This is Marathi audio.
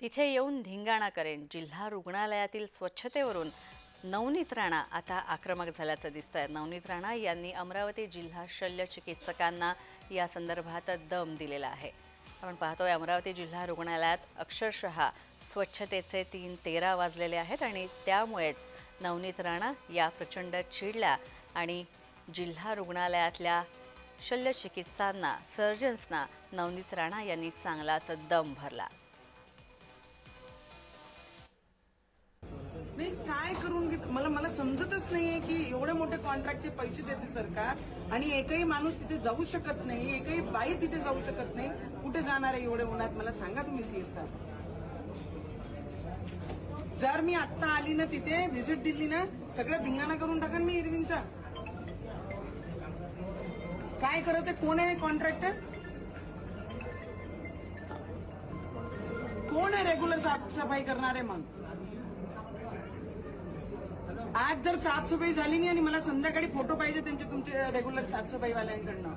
तिथे येऊन धिंगाणा करेन. जिल्हा रुग्णालयातील स्वच्छतेवरून नवनीत राणा आता आक्रमक झाल्याचं दिसतंय. नवनीत राणा यांनी अमरावती जिल्हा शल्य चिकित्सकांना या संदर्भात दम दिलेला आहे. आपण पाहतोय अमरावती जिल्हा रुग्णालयात अक्षरशः स्वच्छतेचे 3:13 वाजलेले आहेत आणि त्यामुळेच नवनीत राणा या प्रचंड चिडल्या आणि जिल्हा रुग्णालयातल्या शल्यचिकित्सांना सर्जन्सना नवनीत राणा यांनी चांगलाच दम भरला. नाही काय करून घेत मला समजतच नाहीये की एवढे मोठे कॉन्ट्रॅक्टचे पैसे देते सरकार आणि एकही माणूस तिथे जाऊ शकत नाही, एकही बाई तिथे जाऊ शकत नाही. कुठे जाणार आहे एवढे उन्हात मला सांगा तुम्ही सीएस साहेब. जर मी आत्ता आली ना तिथे व्हिजिट दिली ना सगळं धिंगाणा करून टाका मी इरविनचा. काय करत आहे, कोण आहे कॉन्ट्रॅक्टर, कोण आहे रेग्युलर साफसफाई करणारे. मग आज जर साफसफाई झाली नाही आणि मला संध्याकाळी फोटो पाहिजे त्यांचे तुमचे रेग्युलर साफसफाईवाल्यांकडनं